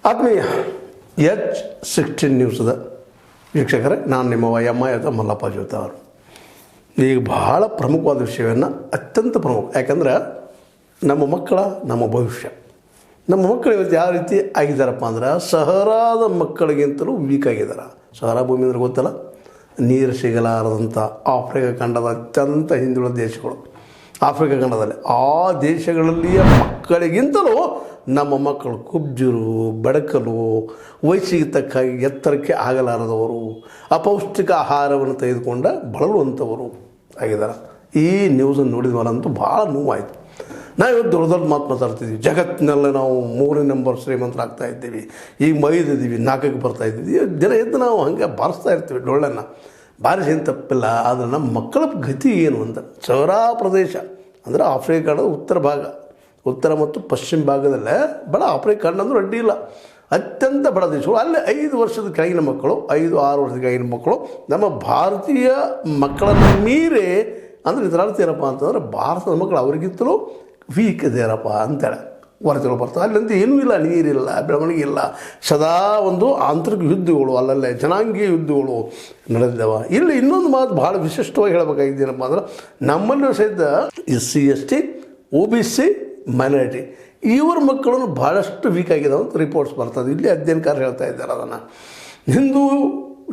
ಆತ್ಮೀಯ H16 ನ್ಯೂಸ್ದ ವೀಕ್ಷಕರೇ, ನಾನು ನಿಮ್ಮ ಎಮ್ಮ ಮಲ್ಲಪ್ಪ ಜೋತ ಅವರು. ಈಗ ಬಹಳ ಪ್ರಮುಖವಾದ ವಿಷಯವನ್ನು, ಅತ್ಯಂತ ಪ್ರಮುಖ, ಯಾಕಂದ್ರೆ ನಮ್ಮ ಮಕ್ಕಳ ನಮ್ಮ ಭವಿಷ್ಯ. ನಮ್ಮ ಮಕ್ಕಳು ಇವತ್ತು ಯಾವ ರೀತಿ ಆಗಿದ್ದಾರಪ್ಪ ಅಂದ್ರೆ, ಸಹರಾದ ಮಕ್ಕಳಿಗಿಂತಲೂ ವೀಕ್ ಆಗಿದ್ದಾರೆ. ಸಹರಾ ಭೂಮಿ ಅಂದ್ರೆ ಗೊತ್ತಲ್ಲ, ನೀರು ಸಿಗಲಾರದಂಥ ಆಫ್ರಿಕಾ ಖಂಡದ ಅತ್ಯಂತ ಹಿಂದುಳಿದ ದೇಶಗಳು. ಆಫ್ರಿಕಾ ಖಂಡದಲ್ಲಿ ಆ ದೇಶಗಳಲ್ಲಿಯ ಮಕ್ಕಳಿಗಿಂತಲೂ ನಮ್ಮ ಮಕ್ಕಳು ಕುಬ್ಜರು, ಬಡಕಲು, ವಯಸ್ಸಿಗೆ ತಕ್ಕಾಗಿ ಎತ್ತರಕ್ಕೆ ಆಗಲಾರದವರು, ಅಪೌಷ್ಟಿಕ ಆಹಾರವನ್ನು ತೆಗೆದುಕೊಂಡ ಬಳಲುವಂಥವರು ಆಗಿದ್ದಾರೆ. ಈ ನ್ಯೂಸನ್ನು ನೋಡಿದ ಮೇಲಂತೂ ಭಾಳ ನೋವಾಯಿತು. ನಾವಿವತ್ತು ದೊಡ್ಡ ದೊಡ್ಡ ಮಾತು ಮಾತಾಡ್ತಿದ್ದೀವಿ. ಜಗತ್ತಿನಲ್ಲೇ ನಾವು 3ನೇ ನಂಬರ್ ಶ್ರೀಮಂತರಾಗ್ತಾ ಇದ್ದೀವಿ, ಈಗ 5 ಇದ್ದೀವಿ, 4ಕ್ಕೆ ಬರ್ತಾಯಿದ್ದೀವಿ. ದಿನ ಎದ್ದು ನಾವು ಹಾಗೆ ಬಾರಿಸ್ತಾ ಇರ್ತೀವಿ ಡೊಳ್ಳನ್ನು. ಬಾರಿಸೇನು ತಪ್ಪಿಲ್ಲ, ಆದರೆ ನಮ್ಮ ಮಕ್ಕಳ ಗತಿ ಏನು ಅಂತ. ಸಹರಾ ಪ್ರದೇಶ ಅಂದರೆ ಆಫ್ರಿಕಾದ ಉತ್ತರ ಭಾಗ, ಉತ್ತರ ಮತ್ತು ಪಶ್ಚಿಮ ಭಾಗದಲ್ಲೇ ಬಡ ಆಫ್ರಿಕಾ ಖಂಡ ಅಂದ್ರೆ ಅಡ್ಡಿ ಇಲ್ಲ, ಅತ್ಯಂತ ಬಡ ದೇಶಗಳು. ಅಲ್ಲೇ 5 ವರ್ಷದ ಕೆಳಗಿನ ಮಕ್ಕಳು, 5-6 ವರ್ಷದ ಕೆಳಗಿನ ಮಕ್ಕಳು ನಮ್ಮ ಭಾರತೀಯ ಮಕ್ಕಳನ್ನು ಮೀರಿ, ಅಂದರೆ ಇದರ ಅರ್ಥ ಏನಪ್ಪ ಅಂತಂದರೆ ಭಾರತದ ಮಕ್ಕಳು ಅವರಿಗಿಂತಲೂ ವೀಕ್ ಇದೇರಪ್ಪ ಅಂತೇಳಿ ವರದಿಗಳು ಬರ್ತಾವೆ. ಅಲ್ಲಂತೂ ಏನೂ ಇಲ್ಲ, ನೀರಿಲ್ಲ, ಬೆಳವಣಿಗೆ ಇಲ್ಲ, ಸದಾ ಒಂದು ಆಂತರಿಕ ಯುದ್ಧಗಳು, ಅಲ್ಲಲ್ಲೇ ಜನಾಂಗೀಯ ಯುದ್ಧಗಳು ನಡೆದಿದ್ದಾವೆ. ಇಲ್ಲಿ ಇನ್ನೊಂದು ಮಾತು ಭಾಳ ವಿಶಿಷ್ಟವಾಗಿ ಹೇಳಬೇಕಾಗಿದ್ದೇನಪ್ಪ ಅಂದ್ರೆ, ನಮ್ಮಲ್ಲೂ ಸಹಿತ SC ST OBC ಮೈನಾರಿಟಿ ಇವ್ರ ಮಕ್ಕಳನ್ನು ಭಾಳಷ್ಟು ವೀಕ್ ಆಗಿದಾವೆ ಅಂತ ರಿಪೋರ್ಟ್ಸ್ ಬರ್ತದೆ. ಇಲ್ಲಿ ಅಧ್ಯಯನಕಾರ ಹೇಳ್ತಾ ಇದ್ದಾರೆ ಅದನ್ನು. ಹಿಂದೂ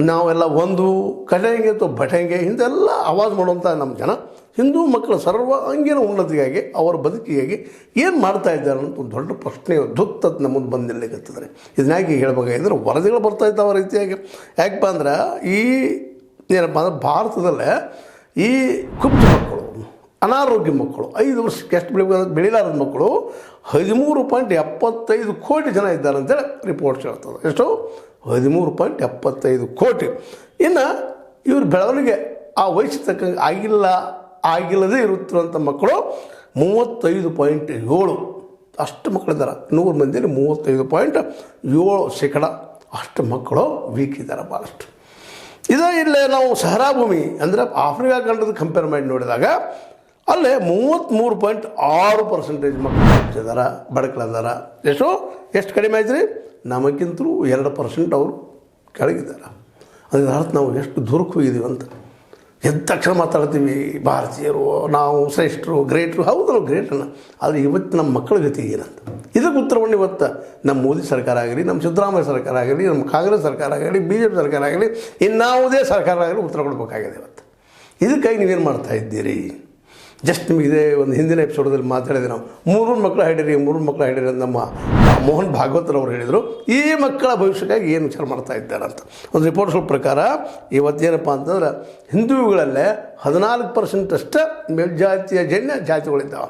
ನಾವೆಲ್ಲ ಒಂದು ಕಟಂಗೆ ಅಥವಾ ಬಟಂಗೆ ಹಿಂದೆಲ್ಲ ಆವಾಜ್ ಮಾಡುವಂಥ ನಮ್ಮ ಜನ ಹಿಂದೂ ಮಕ್ಕಳ ಸರ್ವಾಂಗೀಣ ಉನ್ನತಿಗಾಗಿ, ಅವರ ಬದುಕಿಗಾಗಿ ಏನು ಮಾಡ್ತಾ ಇದ್ದಾರೆ ಅಂತ ಒಂದು ದೊಡ್ಡ ಪ್ರಶ್ನೆ ದುತ್ತತ್ ನಮ್ಮ ಮುಂದೆ ಬಂದು ನಿಲ್ಲಕತ್ತಿದ್ದಾರೆ. ಇದನ್ನಾಗಿ ಹೇಳ್ಬೇಕಾಗಿದ್ರೆ ವರದಿಗಳು ಬರ್ತಾಯಿದ್ದಾವೆ ಆ ರೀತಿಯಾಗಿ. ಯಾಕಪ್ಪ ಅಂದ್ರೆ ಈ ಏನಪ್ಪ ಅಂದ್ರೆ ಭಾರತದಲ್ಲೇ ಈ ಕುಬ್ಜ ಮಕ್ಕಳು, ಅನಾರೋಗ್ಯ ಮಕ್ಕಳು, 5 ವರ್ಷಕ್ಕೆ ಎಷ್ಟು ಬೆಳಿಲಾರದ ಮಕ್ಕಳು 13.75 ಕೋಟಿ ಜನ ಇದ್ದಾರೆ ಅಂತೇಳಿ ರಿಪೋರ್ಟ್ಸ್ ಹೇಳ್ತದೆ. ಎಷ್ಟು? 13.75 ಕೋಟಿ. ಇನ್ನು ಇವ್ರ ಬೆಳವಣಿಗೆ ಆ ವಯಸ್ಸು ತಕ್ಕಂಗೆ ಆಗಿಲ್ಲದೇ ಇರುತ್ತಿರುವಂಥ ಮಕ್ಕಳು 35.7 ಅಷ್ಟು ಮಕ್ಕಳಿದ್ದಾರೆ. 100 ಮಂದಿಯಲ್ಲಿ 35.7% ಅಷ್ಟು ಮಕ್ಕಳು ವೀಕ್ ಇದ್ದಾರೆ ಭಾಳಷ್ಟು. ಇದೇ ಇಲ್ಲೇ ನಾವು ಸಹರಾ ಭೂಮಿ ಅಂದರೆ ಆಫ್ರಿಕಾ ಖಂಡದ ಕಂಪೇರ್ ಮಾಡಿ ನೋಡಿದಾಗ ಅಲ್ಲೇ 33.6% ಮಕ್ಕಳು ಇದ್ದಾರೆ, ಬಡಕಳಿದ್ದಾರೆ. ಎಷ್ಟು ಕಡಿಮೆ ಆಯ್ತು ರೀ? ನಮಗಿಂತಲೂ 2% ಅವರು ಕೆಳಗಿದ್ದಾರೆ. ಅದರ ಅರ್ಥ ನಾವು ಎಷ್ಟು ದೂರಕ್ಕೆ ಹೋಗಿದ್ದೀವಿ ಅಂತ. ಎದ್ದ ತಕ್ಷಣ ಮಾತಾಡ್ತೀವಿ ಭಾರತೀಯರು, ನಾವು ಶ್ರೇಷ್ಠರು, ಗ್ರೇಟ್ರು. ಹೌದು, ನಾವು ಗ್ರೇಟನ್ನು. ಆದರೆ ಇವತ್ತು ನಮ್ಮ ಮಕ್ಕಳ ಗತಿ ಏನಂತ, ಇದಕ್ಕೆ ಉತ್ತರವನ್ನು ಇವತ್ತು ನಮ್ಮ ಮೋದಿ ಸರ್ಕಾರ ಆಗಲಿ, ನಮ್ಮ ಸಿದ್ದರಾಮಯ್ಯ ಸರ್ಕಾರ ಆಗಲಿ, ನಮ್ಮ ಕಾಂಗ್ರೆಸ್ ಸರ್ಕಾರ ಆಗಲಿ, BJP ಸರ್ಕಾರ ಆಗಲಿ, ಇನ್ಯಾವುದೇ ಸರ್ಕಾರ ಆಗಲಿ ಉತ್ತರ ಕೊಡಬೇಕಾಗಿದೆ ಇವತ್ತು. ಇದಕ್ಕಾಗಿ ನೀವೇನು ಮಾಡ್ತಾ ಇದ್ದೀರಿ? ಜಸ್ಟ್ ನಿಮಗಿದೆ ಒಂದು ಹಿಂದಿನ ಎಪಿಸೋಡಲ್ಲಿ ಮಾತಾಡಿದೆ ನಾವು, 3 ಮಕ್ಕಳು ಹಿಡೀರಿ ಅಂತ ನಮ್ಮ ಮೋಹನ್ ಭಾಗವತರವರು ಹೇಳಿದರು. ಈ ಮಕ್ಕಳ ಭವಿಷ್ಯಕ್ಕಾಗಿ ಏನು ವಿಚಾರ ಮಾಡ್ತಾ ಇದ್ದಾರೆ ಅಂತ ಒಂದು ರಿಪೋರ್ಟ್ಸ್ಗಳ ಪ್ರಕಾರ ಇವತ್ತೇನಪ್ಪ ಅಂತಂದ್ರೆ, ಹಿಂದೂಗಳಲ್ಲೇ 14% ಅಷ್ಟೇ ಮೇಲ್ಜಾತಿಯ ಜನ್ಯ ಜಾತಿಗಳಿದ್ದಾವೆ.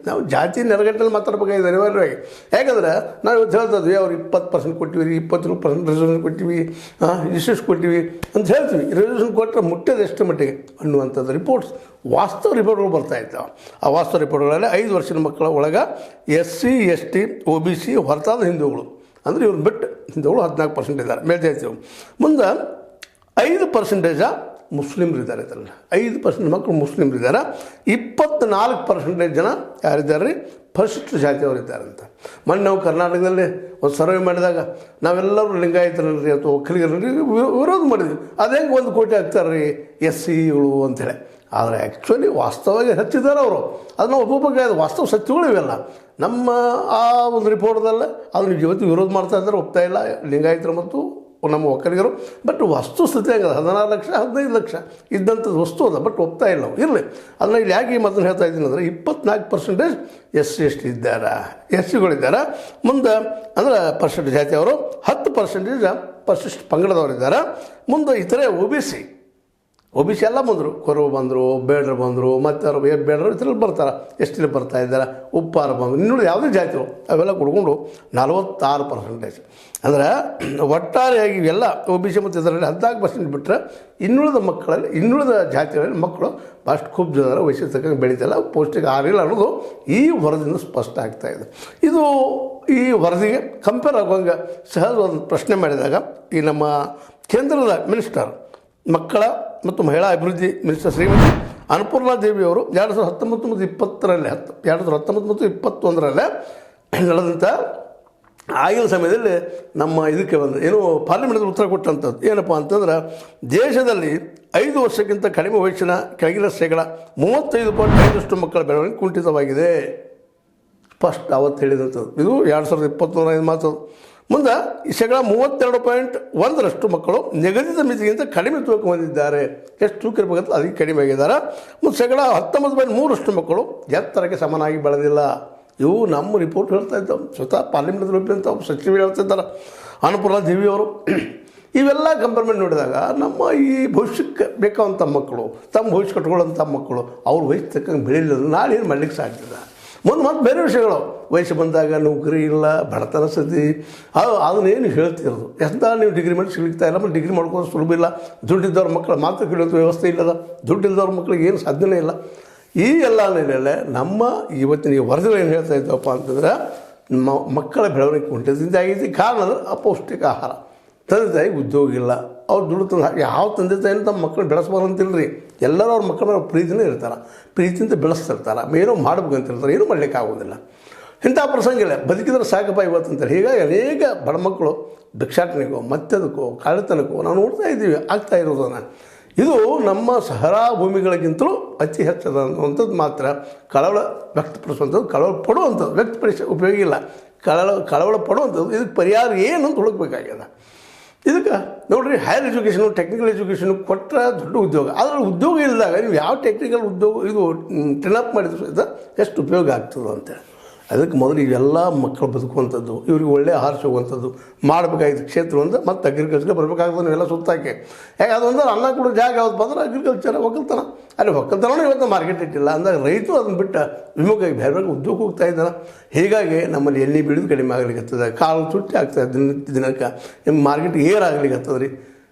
ನಾವು ಜಾತಿ ನೆರಗಟ್ಟಲ್ಲಿ ಮಾತಾಡ್ಬೇಕಾಗಿದೆ ಅನಿವಾರ್ಯವಾಗಿ. ಯಾಕಂದ್ರೆ ನಾವು ಇವತ್ತು ಹೇಳ್ತಾ ಇದ್ವಿ, ಅವ್ರು 20% ಕೊಟ್ಟಿವಿ, 20% ರಿಸರ್ವೇಷನ್ ಕೊಟ್ಟಿವಿ, ಇಷ್ಟು ಕೊಟ್ಟಿವಿ ಅಂತ ಹೇಳ್ತೀವಿ. ರಿಸರ್ವೇಷನ್ ಕೊಟ್ಟರೆ ಮುಟ್ಟೋದು ಎಷ್ಟು ಮಟ್ಟಿಗೆ ಅನ್ನುವಂಥದ್ದು ರಿಪೋರ್ಟ್ಸ್, ವಾಸ್ತವ ರಿಪೋರ್ಟ್ಗಳು ಬರ್ತಾ ಇದ್ದಾವೆ. ಆ ವಾಸ್ತವ ರಿಪೋರ್ಟ್ಗಳಲ್ಲಿ 5 ವರ್ಷದ ಮಕ್ಕಳ ಒಳಗೆ SC ST OBC ಹೊರತಾದ ಹಿಂದೂಗಳು, ಅಂದರೆ ಇವ್ರು ಬಿಟ್ಟು ಹಿಂದೂಗಳು 14% ಇದ್ದಾರೆ ಮೇಲ್ಜಾತಿಯವರು. ಮುಂದೆ 5% ಮುಸ್ಲಿಮ್ರಿದ್ದಾರೆ. ಇದರಲ್ಲಿ 5% ಮಕ್ಕಳು ಮುಸ್ಲಿಮ್ರಿದ್ದಾರೆ. 24% ಜನ ಯಾರಿದ್ದಾರೆ ರೀ? ಪರಿಶಿಷ್ಟ ಜಾತಿಯವರಿದ್ದಾರೆ ಅಂತ. ಮೊನ್ನೆ ನಾವು ಕರ್ನಾಟಕದಲ್ಲಿ ಒಂದು ಸರ್ವೆ ಮಾಡಿದಾಗ ನಾವೆಲ್ಲರೂ ಲಿಂಗಾಯತರಲ್ರಿ ಅಥವಾ ಒಕ್ಕಲಿಗರಲ್ಲಿ ವಿರೋಧ ಮಾಡಿದ್ವಿ. ಅದು ಹೆಂಗೆ 1 ಕೋಟಿ ಆಗ್ತಾರೆ ರೀ SCಗಳು ಅಂಥೇಳಿ. ಆದರೆ ಆ್ಯಕ್ಚುಲಿ ವಾಸ್ತವವಾಗಿ ಹೆಚ್ಚಿದ್ದಾರೆ ಅವರು. ಅದನ್ನು ಒಪ್ಪಬೇಕಾದ ವಾಸ್ತವ ಸತ್ಯಗಳು ಇವೆಲ್ಲ. ನಮ್ಮ ಆ ಒಂದು ರಿಪೋರ್ಟ್ದಲ್ಲೇ ಅದನ್ನು ಇವತ್ತು ವಿರೋಧ ಮಾಡ್ತಾ ಇದ್ದಾರೆ, ಒಪ್ತಾ ಇಲ್ಲ ಲಿಂಗಾಯತರು ಮತ್ತು ನಮ್ಮ ಒಕ್ಕಲಿಗರು. ಬಟ್ ವಸ್ತುಸ್ಥಿತಿ ಹಂಗದ 16 ಲಕ್ಷ 15 ಲಕ್ಷ ಇದ್ದಂಥದ್ದು ವಸ್ತು ಅದ, ಬಟ್ ಒಪ್ತಾ ಇಲ್ಲ ನಾವು. ಇರಲಿ, ಅದನ್ನು ಇಲ್ಲಿ ಯಾಕೆ ಮೊದಲು ಹೇಳ್ತಾ ಇದ್ದೀನಿ ಅಂದರೆ, 24% SC ST ಇದ್ದಾರೆ, SCಗಳಿದ್ದಾರೆ. ಮುಂದೆ ಅಂದರೆ ಪರಿಶಿಷ್ಟ ಜಾತಿಯವರು 10% ಪರಿಶಿಷ್ಟ ಪಂಗಡದವರಿದ್ದಾರೆ. ಮುಂದೆ ಇತರೆ OBC ಎಲ್ಲ ಬಂದರು, ಕೊರವು ಬಂದರು, ಬೇಡರು ಬಂದರು, ಮತ್ತು ಅವರು ಬೇಡರು ಇದ್ರಲ್ಲಿ ಬರ್ತಾರೆ, ಎಷ್ಟಿಲ್ಲಿ ಬರ್ತಾ ಇದ್ದಾರೆ, ಉಪ್ಪಾರ ಬಂದರು, ಇನ್ನೂ ಯಾವುದೇ ಜಾತಿಗಳು ಅವೆಲ್ಲ ಕೊಡ್ಕೊಂಡು 46%. ಅಂದರೆ ಒಟ್ಟಾರೆಯಾಗಿ ಇವೆಲ್ಲ OBC ಮತ್ತು ಇದರಲ್ಲಿ 14% ಬಿಟ್ಟರೆ ಇನ್ನುಳಿದ ಜಾತಿಗಳಲ್ಲಿ ಮಕ್ಕಳು ಭಾಳಷ್ಟು ಖುಬ್ ಜನ ವಯಸ್ಸಿಗೆ ತಕ್ಕಂಗೆ ಬೆಳೀತಿಲ್ಲ, ಪೌಷ್ಟಿಕ ಆಹಾರ ಇಲ್ಲ ಅನ್ನೋದು ಈ ವರದಿಯಿಂದ ಸ್ಪಷ್ಟ ಆಗ್ತಾಯಿದೆ. ಇದು ಈ ವರದಿಗೆ ಕಂಪೇರ್ ಆಗುವಂಗೆ ಸಹಜ ಒಂದು ಪ್ರಶ್ನೆ ಮಾಡಿದಾಗ ಈ ನಮ್ಮ ಕೇಂದ್ರದ ಮಿನಿಸ್ಟರ್ ಮಕ್ಕಳ ಮತ್ತು ಮಹಿಳಾ ಅಭಿವೃದ್ಧಿ ಮಿನಿಸ್ಟರ್ ಶ್ರೀಮತಿ ಅನ್ನಪೂರ್ಣಾ ದೇವಿಯವರು 2019 ಮತ್ತು 2020 2019 ಮತ್ತು 2021 ನಡೆದಂಥ ಆಗಿನ ಸಮಯದಲ್ಲಿ ನಮ್ಮ ಇದಕ್ಕೆ ಒಂದು ಏನು ಪಾರ್ಲಿಮೆಂಟ್ದಲ್ಲಿ ಉತ್ತರ ಕೊಟ್ಟಂಥದ್ದು ಏನಪ್ಪ ಅಂತಂದ್ರೆ ದೇಶದಲ್ಲಿ 5 ವರ್ಷಕ್ಕಿಂತ ಕಡಿಮೆ ವಯಸ್ಸಿನ ಕೆಳಗಿನ ಶೇಕಡ 35.5% ಮಕ್ಕಳ ಬೆಳವಣಿಗೆ ಕುಂಠಿತವಾಗಿದೆ. ಫಸ್ಟ್ ಅವತ್ತು ಹೇಳಿದಂಥದ್ದು ಇದು 2023 ಮಾತು. ಮುಂದೆ ಶೇಕಡ 32.1% ಮಕ್ಕಳು ನಿಗದಿತ ಮಿತಿಗಿಂತ ಕಡಿಮೆ ತೂಕ ಹೊಂದಿದ್ದಾರೆ. ಎಷ್ಟು ತೂಕ ಇರಬೇಕಂತ ಅದಕ್ಕೆ ಕಡಿಮೆ ಆಗಿದ್ದಾರೆ. ಮತ್ತು ಶೇಕಡ 19.3% ಮಕ್ಕಳು ಎತ್ತರಕ್ಕೆ ಸಮನಾಗಿ ಬೆಳೆದಿಲ್ಲ. ಇವು ನಮ್ಮ ರಿಪೋರ್ಟ್ ಹೇಳ್ತಾ ಇದ್ದಾವೆ, ಸ್ವತಃ ಪಾರ್ಲಿಮೆಂಟ್ದಲ್ಲಿ ಒಪ್ಪಿದಂಥ ಸಚಿವರು ಹೇಳ್ತಿದ್ದಾರೆ, ಅನ್ನಪೂರ್ಣ ದೇವಿಯವರು. ಇವೆಲ್ಲ ಕಂಪೇರ್ಮೆಂಟ್ ನೋಡಿದಾಗ ನಮ್ಮ ಈ ಭವಿಷ್ಯಕ್ಕೆ ಬೇಕಾದಂಥ ಮಕ್ಕಳು, ತಮ್ಮ ಭವಿಷ್ಯ ಕಟ್ಕೊಳ್ಳೋಂಥ ಮಕ್ಕಳು ಅವ್ರ ವಯಸ್ಸು ತಕ್ಕಂಗೆ ಬೆಳೀಲಿಲ್ಲ, ನಾಳೆ ಏನು ಮಾಡಲಿಕ್ಕೆ ಸಾಧ್ಯದ. ಮತ್ತು ಬೇರೆ ವಿಷಯಗಳು ವಯಸ್ಸು ಬಂದಾಗ ನೌಕರಿ ಇಲ್ಲ, ಬಡತನ ಸ್ಥಿತಿ, ಅದನ್ನೇನು ಹೇಳ್ತಿರೋದು. ಎಂತ ನೀವು ಡಿಗ್ರಿ ಮಾಡಿ ಸಿಗ್ತಾ ಇಲ್ಲ, ಮತ್ತು ಡಿಗ್ರಿ ಮಾಡ್ಕೊಂಡು ಸುಲಭ ಇಲ್ಲ. ದುಡ್ಡಿದ್ದವ್ರ ಮಕ್ಕಳು ಮಾತು ಕೇಳೋದು ವ್ಯವಸ್ಥೆ ಇಲ್ಲದ, ದುಡ್ಡಿದ್ದವ್ರ ಮಕ್ಕಳಿಗೆ ಏನು ಸಾಧ್ಯನೇ ಇಲ್ಲ. ಈ ಎಲ್ಲ ನೆಲೆಯಲ್ಲೇ ನಮ್ಮ ಇವತ್ತಿನ ಈ ವರದಿಗಳು ಏನು ಹೇಳ್ತಾ ಇದ್ದವಪ್ಪ ಅಂತಂದ್ರೆ ಮಕ್ಕಳ ಬೆಳವಣಿಗೆ ಕುಂಠಿತದಿಂದ ಆಗೈತಿ. ಕಾರಣ ಅಂದ್ರೆ ಅಪೌಷ್ಟಿಕ ಆಹಾರ. ತಂದೆ ತಾಯಿಗೆ ಉದ್ಯೋಗ ಇಲ್ಲ, ಅವ್ರು ದುಡ್ಡು ತಂದು ಯಾವ ತಂದೆ ತಾಯಿನ ತಮ್ಮ ಮಕ್ಕಳು ಬೆಳೆಸ್ಬಾರಂತಿಲ್ಲ ರೀ. ಎಲ್ಲರೂ ಅವ್ರ ಮಕ್ಕಳ ಪ್ರೀತಿನೇ ಇರ್ತಾರೆ, ಪ್ರೀತಿಯಿಂದ ಬೆಳೆಸ್ತಿರ್ತಾರೆ, ಏನೋ ಮಾಡ್ಬೇಕಂತಿರ್ತಾರೆ, ಏನೂ ಮಾಡಲಿಕ್ಕೆ ಆಗೋದಿಲ್ಲ. ಇಂಥ ಪ್ರಸಂಗ ಇಲ್ಲ, ಬದುಕಿದ್ರೆ ಸಾಕಪ್ಪ ಇವತ್ತಂತಾರೆ. ಹೀಗಾಗಿ ಅನೇಕ ಬಡ ಮಕ್ಕಳು ಭಿಕ್ಷಾಟನೆಗೋ ಮತ್ತದಕ್ಕೋ ಕಳ್ಳತನಕ್ಕೋ ನಾವು ನೋಡ್ತಾ ಇದ್ದೀವಿ ಆಗ್ತಾ ಇರೋದನ್ನು. ಇದು ನಮ್ಮ ಸಹರಾ ಭೂಮಿಗಳಿಗಿಂತಲೂ ಅತಿ ಹೆಚ್ಚದ ಅನ್ನುವಂಥದ್ದು ಮಾತ್ರ ಕಳವಳ ವ್ಯಕ್ತಪಡಿಸುವಂಥದ್ದು, ಕಳವಳ ಪಡುವಂಥದ್ದು. ವ್ಯಕ್ತಪಡಿಸ ಉಪಯೋಗ ಇಲ್ಲ, ಕಳವಳ ಪಡುವಂಥದ್ದು. ಇದಕ್ಕೆ ಪರಿಹಾರ ಏನು ಅಂತ ಹುಡುಕಬೇಕಾಗ್ಯದ. ಇದಕ್ಕೆ ನೋಡಿರಿ, ಹೈಯರ್ ಎಜುಕೇಷನು ಟೆಕ್ನಿಕಲ್ ಎಜುಕೇಷನು ಕೊಟ್ಟರೆ ದೊಡ್ಡ ಉದ್ಯೋಗ. ಅದರಲ್ಲಿ ಉದ್ಯೋಗ ಇಲ್ಲದಾಗ ನೀವು ಯಾವ ಟೆಕ್ನಿಕಲ್ ಉದ್ಯೋಗ ಇದು ಟ್ರೈನಪ್ ಮಾಡಿದ್ರು ಸಹಿತ ಎಷ್ಟು ಉಪಯೋಗ ಆಗ್ತದೆ ಅಂತೇಳಿ. ಅದಕ್ಕೆ ಮೊದಲು ಇವೆಲ್ಲ ಮಕ್ಕಳು ಬದುಕುವಂಥದ್ದು, ಇವ್ರಿಗೆ ಒಳ್ಳೆ ಆಹಾರ ಸಿಗುವಂಥದ್ದು ಮಾಡಬೇಕಾಗಿತ್ತು ಕ್ಷೇತ್ರ ಒಂದು. ಮತ್ತು ಅಗ್ರಿಕಲ್ಚರ್ಗೆ ಬರಬೇಕಾಗ್ತದೆ ನೀವೆಲ್ಲ ಸುತ್ತಾಕೆ. ಯಾಕೆ ಅದೊಂದ್ರೆ ಅನ್ನ ಕೂಡ ಜಾಗ ಯಾವ್ದು ಬಂದ್ರೆ ಅಗ್ರಿಕಲ್ಚರ್ ಒಕ್ಕಲ್ತನ. ಅಲ್ಲಿ ಒಕ್ಕಲ್ತನೂ ಇವತ್ತು ಮಾರ್ಕೆಟ್ ಇಟ್ಟಿಲ್ಲ ಅಂದಾಗ ರೈತರು ಅದನ್ನು ಬಿಟ್ಟು ವಿಮುಖವಾಗಿ ಬೇರೆ ಬೇರೆ ಉದ್ಯೋಗ ಹೋಗ್ತಾ ಇದ್ದಾನೆ. ಹೀಗಾಗಿ ನಮ್ಮಲ್ಲಿ ಎಣ್ಣೆ ಬೀಳೋದು ಕಡಿಮೆ ಆಗ್ಲಿಕ್ಕೆ, ಕಾಳು ತುಟ್ಟಿ ಆಗ್ತದೆ, ದಿನಕ್ಕೆ ನಿಮ್ಮ ಮಾರ್ಕೆಟ್ ಏರಾಗ್ಲಿಕ್ಕೆ ರೀ.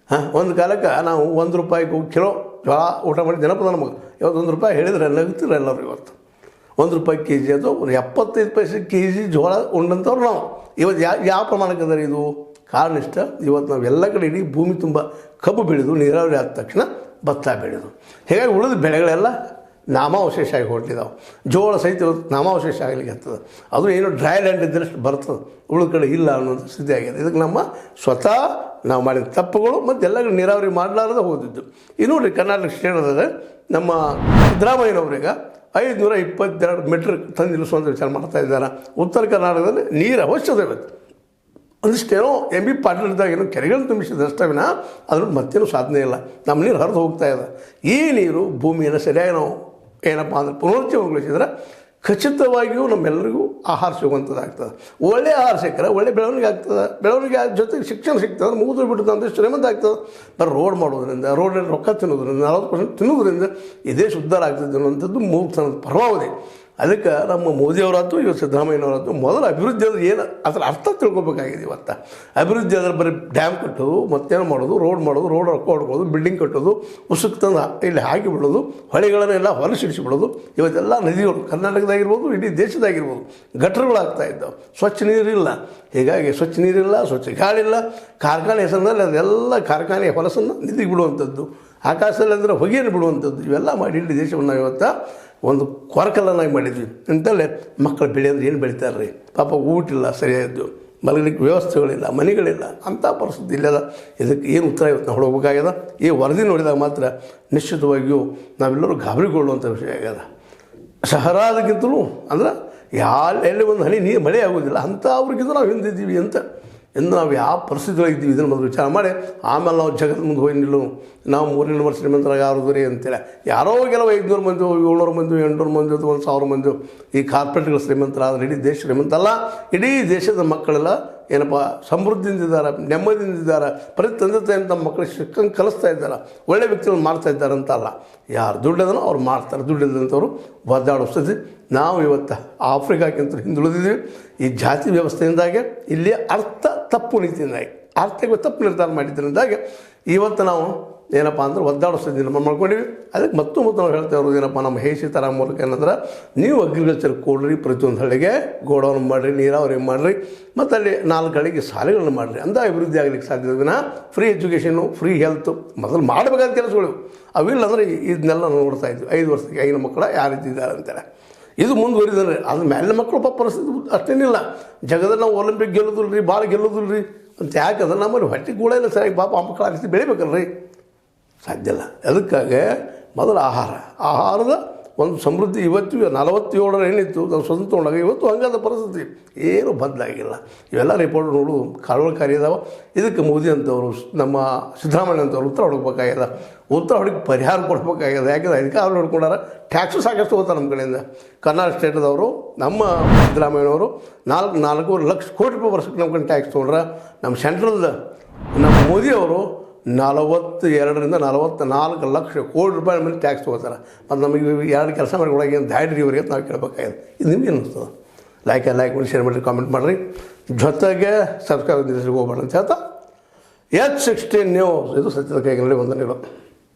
ಒಂದು ಕಾಲಕ್ಕೆ ನಾವು ₹1 ಕಿಲೋ ಜೋಳ ಊಟ ಮಾಡಿ ಜನಪದ ನಮಗೆ. ಇವತ್ತು ₹1 ಹೇಳಿದ್ರೆ ನಗುತ್ತಿಲ್ಲ ಎಲ್ಲರೂ. ಇವತ್ತು ₹1 kg ಅದು 75 ಪೈಸೆ kg ಜೋಳ ಉಂಡಂಥವ್ರು ನಾವು. ಇವತ್ತು ಯಾವ ಪ್ರಮಾಣಕ್ಕೆ ಅಂದರೆ ಇದು ಕಾರಣ ಇಷ್ಟ. ಇವತ್ತು ನಾವು ಎಲ್ಲ ಕಡೆ ಇಡೀ ಭೂಮಿ ತುಂಬ ಕಬ್ಬು ಬೆಳೆದು ನೀರಾವರಿ ಆದ ತಕ್ಷಣ ಭತ್ತ ಬೆಳೆದು, ಹೀಗಾಗಿ ಉಳಿದ ಬೆಳೆಗಳೆಲ್ಲ ನಾಮಾವಶೇಷ ಆಗಿ ಹೊರಟಿದ್ದಾವೆ. ಜೋಳ ಸಹಿತ ನಾಮಾವಶೇಷ ಆಗಲಿಕ್ಕೆ ಆಗ್ತದೆ. ಅದು ಏನು ಡ್ರೈ ಲ್ಯಾಂಡ್ ಇದ್ದರಷ್ಟು ಬರ್ತದೆ, ಉಳಿದ ಕಡೆ ಇಲ್ಲ ಅನ್ನೋದು ಸ್ಥಿತಿ ಆಗಿದೆ. ಇದಕ್ಕೆ ನಮ್ಮ ಸ್ವತಃ ನಾವು ಮಾಡಿದ ತಪ್ಪುಗಳು ಮತ್ತು ಎಲ್ಲ ಕಡೆ ನೀರಾವರಿ ಮಾಡಲಾರದೆ ಹೋದಿದ್ದು. ಈ ನೋಡಿರಿ, ಕರ್ನಾಟಕ ಸ್ಟೇಟ್ದಾಗ ನಮ್ಮ ಸಿದ್ದರಾಮಯ್ಯನವ್ರಿಗೆ 522 ಮೀಟ್ರ್ ತಂದು ನಿಲ್ಲಿಸುವಂಥ ವಿಚಾರ ಮಾಡ್ತಾ ಇದ್ದಾರೆ. ಉತ್ತರ ಕರ್ನಾಟಕದಲ್ಲಿ ನೀರು ಅವಶ್ಯಕತೆ ಇರುತ್ತೆ. ಒಂದಿಷ್ಟೇನೋ MB ಪಾಟೀಲ್ ಇದ್ದಾಗ ಏನೋ ಕೆರೆಗಳನ್ನು ತುಂಬಿಸಿದಷ್ಟೇ ವಿನ ಅದ್ರ ಮತ್ತೇನೂ ಸಾಧನೆ ಇಲ್ಲ. ನಮ್ಮ ನೀರು ಹರಿದು ಹೋಗ್ತಾ ಇದೆ. ಈ ನೀರು ಭೂಮಿಯನ್ನು ಸರಿಯಾಗಿ ನಾವು ಏನಪ್ಪ ಅಂದರೆ ಪುನರುಜ್ಜೀವನಗೊಳಿಸಿದ್ರೆ ಖಚಿತವಾಗಿಯೂ ನಮ್ಮೆಲ್ಲರಿಗೂ ಆಹಾರ ಸಿಗುವಂಥದ್ದಾಗ್ತದೆ. ಒಳ್ಳೆಯ ಆಹಾರ ಸಿಕ್ಕರೆ ಒಳ್ಳೆ ಬೆಳವಣಿಗೆ ಆಗ್ತದೆ. ಬೆಳವಣಿಗೆ ಜೊತೆಗೆ ಶಿಕ್ಷಣ ಸಿಗ್ತದೆ, ಮುಗಿದು ಬಿಡ್ತದೆ ಅಂತ ಶ್ರೀಮಂತ ಆಗ್ತದೆ. ಬರೀ ರೋಡ್ ಮಾಡೋದ್ರಿಂದ, ರೋಡಲ್ಲಿ ರೊಕ್ಕ ತಿನ್ನೋದ್ರಿಂದ, 40% ತಿನ್ನೋದ್ರಿಂದ ಈ ದೇಶ ಉದ್ಧಾರ ಆಗ್ತದೆ ಅನ್ನುವಂಥದ್ದು ಮೂರ್ತನದ ಪರಮಾವಧಿ. ಅದಕ್ಕೆ ನಮ್ಮ ಮೋದಿಯವರಾದ್ದು ಇವತ್ತು ಸಿದ್ದರಾಮಯ್ಯನವರಾದ್ದು ಮೊದಲು ಅಭಿವೃದ್ಧಿ ಅಂದರೆ ಏನು ಅದರ ಅರ್ಥ ತಿಳ್ಕೊಬೇಕಾಗಿದೆ. ಇವತ್ತು ಅಭಿವೃದ್ಧಿ ಅಂದರೆ ಬರೀ ಡ್ಯಾಮ್ ಕಟ್ಟೋದು, ಮತ್ತೇನು ಮಾಡೋದು, ರೋಡ್ ಮಾಡೋದು, ರೋಡ್ ರೊಕ್ಕ ಹೊಡ್ಬೋದು, ಬಿಲ್ಡಿಂಗ್ ಕಟ್ಟೋದು, ಉಸುಕು ತಂದು ಇಲ್ಲಿ ಹಾಕಿ ಬಿಡೋದು, ಹೊಳೆಗಳನ್ನೆಲ್ಲ ಹೊರಸಿಡಿಸಿಬಿಡೋದು. ಇವತ್ತೆಲ್ಲ ನದಿಗಳು ಕರ್ನಾಟಕದಾಗಿರ್ಬೋದು, ಇಡೀ ದೇಶದಾಗಿರ್ಬೋದು ಗಟ್ಟರುಗಳಾಗ್ತಾ ಇದ್ದಾವೆ. ಸ್ವಚ್ಛ ನೀರಿಲ್ಲ. ಹೀಗಾಗಿ ಸ್ವಚ್ಛ ನೀರಿಲ್ಲ, ಸ್ವಚ್ಛ ಗಾಳಿಲ್ಲ. ಕಾರ್ಖಾನೆ ಹೆಸರಿನಲ್ಲಿ ಅದೆಲ್ಲ ಕಾರ್ಖಾನೆಯ ಹೊಲಸನ್ನು ನದಿಗೆ ಬಿಡುವಂಥದ್ದು, ಆಕಾಶದಲ್ಲಿ ಅಂದರೆ ಹೊಗೆಯನ್ನು ಬಿಡುವಂಥದ್ದು, ಇವೆಲ್ಲ ಮಾಡಿ ಇಡೀ ದೇಶವನ್ನು ಇವತ್ತು ಒಂದು ಕೊರಕಲ್ಲನ್ನಾಗಿ ಮಾಡಿದ್ವಿ. ಇಂಥಲ್ಲೇ ಮಕ್ಕಳು ಬೆಳೆಯೋದ್ರೆ ಏನು ಬೆಳೀತಾರೆ ರೀ? ಪಾಪ ಊಟಿಲ್ಲ, ಸರಿಯಾದ್ದು ಮಲಗಲಿಕ್ಕೆ ವ್ಯವಸ್ಥೆಗಳಿಲ್ಲ, ಮನೆಗಳಿಲ್ಲ, ಅಂಥ ಪರಿಸ್ಥಿತಿ ಇಲ್ಲದ. ಇದಕ್ಕೆ ಏನು ಉತ್ತರ ಇವತ್ತು ನಾವು ಹೊಡಬೇಕಾಗ್ಯದ. ಈ ವರದಿ ನೋಡಿದಾಗ ಮಾತ್ರ ನಿಶ್ಚಿತವಾಗಿಯೂ ನಾವೆಲ್ಲರೂ ಗಾಬರಿಗೊಳ್ಳುವಂಥ ವಿಷಯ ಆಗ್ಯದ. ಶಹರಾದಕ್ಕಿಂತಲೂ ಅಂದ್ರೆ ಎಲ್ಲಿ ಒಂದು ಹನಿ ನೀರು ಮಳೆ ಆಗೋದಿಲ್ಲ ಅಂಥವ್ರಿಗಿಂತ ನಾವು ಹಿಂದಿದ್ದೀವಿ ಅಂತ. ಎಂದು ನಾವು ಯಾವ ಪರಿಸ್ಥಿತಿಗಳಿದ್ದೀವಿ ಇದನ್ನು ಮೊದಲು ವಿಚಾರ ಮಾಡಿ ಆಮೇಲೆ ನಾವು ಜಗತ್ತು ಮುಂದೆ ಹೋಗಿ ನಿಲ್ಲು. ನಾವು 3 ವರ್ಷ ಶ್ರೀಮಂತರಾಗ ಆರೋದ್ರಿ ಅಂತೇಳಿ ಯಾರೋ ಕೆಲವು 500 ಮಂದಿ, 700 ಮಂದಿ, 800 ಮಂದಿ, 1000 ಮಂದಿ ಈ ಕಾರ್ಪೊರೇಟ್ಗಳು ಶ್ರೀಮಂತರಾದ್ರೆ ಇಡೀ ದೇಶ ಶ್ರೀಮಂತಲ್ಲ. ಇಡೀ ದೇಶದ ಮಕ್ಕಳೆಲ್ಲ ಏನಪ್ಪ ಸಮೃದ್ಧಿಯಿಂದಿದ್ದಾರೆ, ನೆಮ್ಮದಿಯಿಂದಿದ್ದಾರೆ. ಪ್ರತಿ ತಂದೆ ತಾಯಿ ತಮ್ಮ ಮಕ್ಕಳಿಗೆ ಶಿಕ್ಷಣ ಕಲಿಸ್ತಾ ಇದ್ದಾರೆ, ಒಳ್ಳೆ ವ್ಯಕ್ತಿಗಳು ಮಾಡ್ತಾ ಇದ್ದಾರೆ ಅಂತ ಅಲ್ಲ. ಯಾರು ದುಡ್ಡದನೋ ಅವ್ರು ಮಾಡ್ತಾರೆ, ದುಡ್ಡಿಲ್ಲದಂಥವ್ರು ಒದ್ದಾಡೋ ಸ್ಥಿತಿ. ನಾವು ಇವತ್ತು ಆಫ್ರಿಕಾಕ್ಕಿಂತ ಹಿಂದುಳಿದಿದ್ದೀವಿ. ಈ ಜಾತಿ ವ್ಯವಸ್ಥೆಯಿಂದಾಗೆ, ಇಲ್ಲಿ ತಪ್ಪು ನೀತಿಯಿಂದಾಗಿ, ಆರ್ಥಿಕ ತಪ್ಪು ನಿರ್ಧಾರ ಮಾಡಿದ್ದರಿಂದಾಗಿ ಇವತ್ತು ನಾವು ಏನಪ್ಪ ಅಂದ್ರೆ ಒದ್ದಾಡೋ ಸ್ಥಿತಿ ಮಾಡ್ಕೊಂಡಿವಿ. ಅದಕ್ಕೆ ಮತ್ತು ನಾವು ಹೇಳ್ತಾ ಇರೋದು ಏನಪ್ಪ, ನಮ್ಮ ತರ ಮೂಲಕ ಏನಂದ್ರೆ ನೀವು ಅಗ್ರಿಕಲ್ಚರ್ ಕೊಡ್ರಿ, ಪ್ರತಿಯೊಂದು ಹಳ್ಳಿಗೆ ಗೋಡೌನ್ ಮಾಡಿರಿ, ನೀರಾವರಿ ಮಾಡಿರಿ, ಮತ್ತು ಅಲ್ಲಿ 4 ಹಳ್ಳಿಗೆ ಶಾಲೆಗಳನ್ನ ಮಾಡಿರಿ. ಅಂದ ಅಭಿವೃದ್ಧಿ ಆಗಲಿಕ್ಕೆ ಸಾಧ್ಯದ ವಿನ ಫ್ರೀ ಎಜುಕೇಷನು, ಫ್ರೀ ಹೆಲ್ತು ಮೊದಲು ಮಾಡಬೇಕಾದ ಕೆಲಸಗಳು ಅವಿಲ್ಲ ಅಂದರೆ ಇದನ್ನೆಲ್ಲ ನೋಡ್ತಾ ಇದ್ವಿ. 5 ವರ್ಷಕ್ಕೆ ಆಗಿನ ಮಕ್ಕಳು ಯಾವ ರೀತಿ ಇದ್ದಾರೆ ಅಂತೇಳಿ. ಇದು ಮುಂದುವರಿದ್ರೆ ಅದು ಮೇಲಿನ ಮಕ್ಕಳು ಪಾಪ ಪರಿಸ್ಥಿತಿ ಅಷ್ಟೇನಿಲ್ಲ. ಜಗದಲ್ಲಿ ನಾವು ಒಲಿಂಪಿಕ್ ಗೆಲ್ಲೋದಿಲ್ಲ ರೀ, ಭಾಳ ಗೆಲ್ಲೋದಿಲ್ಲ ರೀ ಅಂತ ಯಾಕಂದ್ರೆ ನಮ್ಮಲ್ಲಿ ಹೊಟ್ಟೆ ಕೂಡ ಇಲ್ಲ ಸರಿಯಾಗಿ ಪಾಪ ಆ ಮಕ್ಕಳು ಆಗಿಸಿ ಬೆಳಿಬೇಕಲ್ಲ ರೀ, ಸಾಧ್ಯ ಇಲ್ಲ. ಅದಕ್ಕಾಗಿ ಮೊದಲು ಆಹಾರದ ಒಂದು ಸಮೃದ್ಧಿ ಇವತ್ತು 47 ಏನಿತ್ತು ನಾವು ಸ್ವತಂತ್ರ ತೊಗೊಂಡಾಗ ಇವತ್ತು ಹಂಗಾದ ಪರಿಸ್ಥಿತಿ ಏನೂ ಬದಲಾಗಿಲ್ಲ. ಇವೆಲ್ಲ ರಿಪೋರ್ಟ್ ನೋಡು ಕಳವಳಕಾರಿ ಇದಾವೆ. ಇದಕ್ಕೆ ಮೋದಿ ಅಂತವರು ನಮ್ಮ ಸಿದ್ದರಾಮಯ್ಯ ಅಂತವ್ರು ಉತ್ತರ ಹುಡುಕ್ಬೇಕಾಗ್ಯದ, ಉತ್ತರ ಹುಡುಕಿ ಪರಿಹಾರ ಕೊಡ್ಬೇಕಾಗ್ಯದ. ಯಾಕೆಂದ್ರೆ ಅಧಿಕಾರ ನೋಡ್ಕೊಂಡಾರ ಟ್ಯಾಕ್ಸು ಸಾಕಷ್ಟು ಹೋಗ್ತಾರೆ ನಮ್ಮ ಕಡೆಯಿಂದ. ಕರ್ನಾಟಕ ಸ್ಟೇಟ್ದವರು ನಮ್ಮ ಸಿದ್ದರಾಮಯ್ಯನವರು 4 ಲಕ್ಷ ಕೋಟಿ ರೂಪಾಯಿ ವರ್ಷಕ್ಕೆ ನಮ್ಮ ಕಡೆ ಟ್ಯಾಕ್ಸ್ ತೊಗೊಂಡ್ರೆ, ನಮ್ಮ ಸೆಂಟ್ರಲ್ದ ನಮ್ಮ ಮೋದಿಯವರು 42ರಿಂದ 44 ಲಕ್ಷ ಕೋಟಿ ರೂಪಾಯಿ ಮೇಲೆ ಟ್ಯಾಕ್ಸ್ ತೊಗೋತಾರೆ. ಮತ್ತು ನಮಗೆ 2 ಕೆಲಸ ಮಾಡಿ ಕೊಡೋಕೆ ಏನು ದಾಡಿ ಇವರಿಗೆ ನಾವು ಕೇಳಬೇಕಾಗಿದೆ. ಇದು ನಿಮ್ಗೆ ಅನ್ನಿಸ್ತದೆ? ಲೈಕ್ ಮಾಡಿ, ಶೇರ್ ಮಾಡಿರಿ, ಕಾಮೆಂಟ್ ಮಾಡಿರಿ, ಜೊತೆಗೆ ಸಬ್ಸ್ಕ್ರೈಬ್ ಹೋಗ್ಬೇಡ ಅಂತ ಹೇಳ್ತಾ H16 ನ್ಯೂಸ್ ಇದು ಸತ್ಯದ ಕೈಗಳಲ್ಲಿ ವಂದನೆಗಳು.